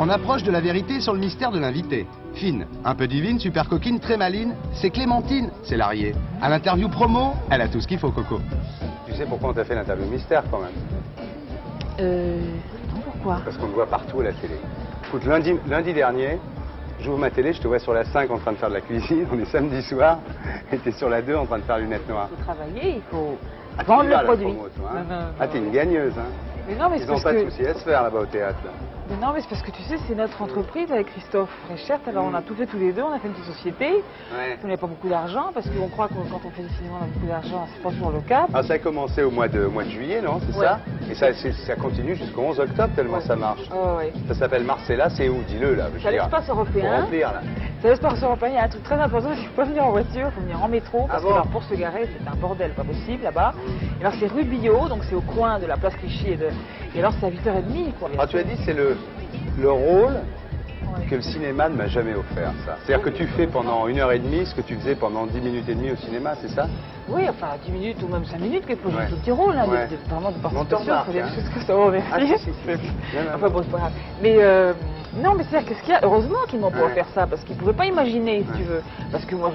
On approche de la vérité sur le mystère de l'invité. Fine, un peu divine, super coquine, très maline, c'est Clémentine, c'est Larrier. À l'interview promo, elle a tout ce qu'il faut, Coco. Tu sais pourquoi on t'a fait l'interview mystère quand même? Non, pourquoi? Parce qu'on te voit partout à la télé. Écoute, lundi dernier, j'ouvre ma télé, je te vois sur la 5 en train de faire de la cuisine, on est samedi soir, et t'es sur la 2 en train de faire lunettes noires. Il faut travailler, il faut Ah, vendre tu le vas à la produit. promo, toi, hein. Non, non, Ah, t'es une gagneuse, hein. Mais non, mais c'est Ils n'ont parce pas de que... soucis à se faire là-bas au théâtre. Là. Mais non, mais c'est parce que tu sais, c'est notre entreprise avec Christophe Fréchert. Alors on a tout fait tous les deux, on a fait une petite société. Ouais. On n'avait pas beaucoup d'argent parce qu'on croit que quand on fait du cinéma, on a beaucoup d'argent, c'est pas toujours le cas. Ah, ça a commencé au mois de juillet, non? C'est Ouais. ça? Et ça continue jusqu'au 11 octobre tellement Ouais. ça marche. Ouais. Ça s'appelle Marcella, c'est où? Dis-le là. C'est à l'espace Faut européen. remplir là. C'est à l'espace européen, il y a un truc très important, il ne faut pas venir en voiture, il faut venir en métro, parce Ah bon que alors, pour se garer, c'est un bordel pas possible là-bas. Et alors c'est rue Billot, donc c'est au coin de la place Clichy et alors c'est à 8h30 quoi. Ah, tu as dit c'est le rôle Ouais. que le cinéma ne m'a jamais offert, ça. C'est-à-dire que tu fais pendant 1h30 ce que tu faisais pendant 10 minutes et demie au cinéma, c'est ça? Oui, enfin 10 minutes ou même 5 minutes, quelquefois Ouais. j'ai un tout petit rôle, hein, Ouais. vraiment de On te participation, remarque, il faut dire hein. des choses que ça va, merci. Ah, si, si, si. Non, non, Enfin bon, c'est pas grave. Mais non, mais c'est-à-dire qu'est-ce qu'il y a? Heureusement qu'ils m'ont pas Ouais. offert ça, parce qu'ils pouvaient pas imaginer, si Ouais. tu veux. Parce que moi,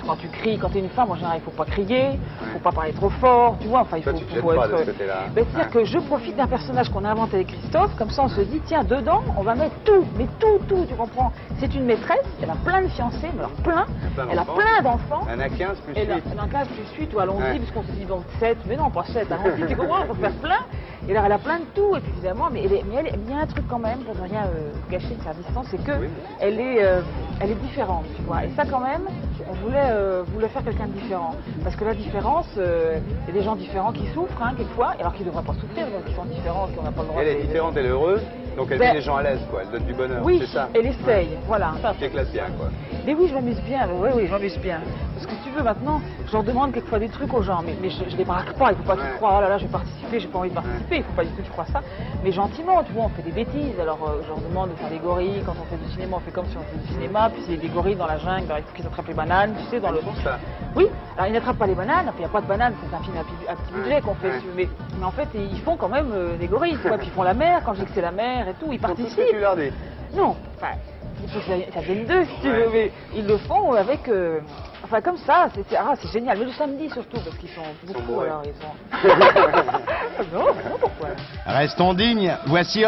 quand tu cries, quand t'es une femme, en général, il faut pas crier, faut pas parler trop fort, tu vois, enfin il Toi, faut, tu te jettes faut pas être... de ce côté-là, hein. Ben, c'est-à-dire que je profite d'un personnage qu'on a inventé avec Christophe, comme ça on se dit, tiens, dedans, on va mettre tout, mais tout, tu comprends? C'est une maîtresse, elle a plein de fiancés, mais alors plein, elle a d'enfants. plein d'enfants. Un à 15 plus Et là, 8. dans 15 plus 8 ou allons-y, Ouais. parce qu'on se dit donc 7, mais non, pas 7, allons-y, tu comprends, il faut faire plein. Et alors elle a plein de tout, et puis évidemment, mais il y a un truc quand même, pour ne rien gâcher de sa distance, c'est que Oui. elle est différente, tu vois. Et ça quand même, on voulait faire quelqu'un de différent. Parce que la différence, il y a des gens différents qui souffrent, hein, quelquefois, alors qu'ils ne devraient pas souffrir, donc ils sont différents, qu'on n'a pas le droit Elle est de... différente, elle est heureuse, donc elle Ben, met les gens à l'aise, quoi. Elle donne du bonheur, Oui, c'est ça? elle essaye, voilà. Tu t'éclates bien, quoi. Mais oui, je m'amuse bien, oui, je m'amuse bien. Parce que si tu veux, maintenant, je leur demande quelquefois des trucs aux gens, mais je les braque pas, il faut pas qu'ils Ouais. croient, oh là là, je vais participer, j'ai pas envie de participer, il faut pas du tout que tu crois ça. Mais gentiment, tu vois, on fait des bêtises, alors je leur demande de faire des gorilles, quand on fait du cinéma, on fait comme si on faisait du cinéma, puis c'est des gorilles dans la jungle, alors il faut qu'ils attrapent les bananes, tu sais, dans le... Pour ça. Oui, alors ils n'attrapent pas les bananes, il n'y a pas de bananes, c'est un film à petit budget qu'on fait, Ouais. si tu veux, mais en fait, ils font quand même des gorilles, tu vois, puis ils font la mer, quand je dis que c'est la mer et tout, ils Pour tout ce participent. que tu leur dis. Non, enfin, il faut que ça vienne d'eux si tu veux, mais ils le font avec... Enfin, comme ça, c'est génial. Mais le samedi surtout, parce qu'ils sont beaucoup, bourrés. alors ils sont... non, pourquoi? Restons dignes, voici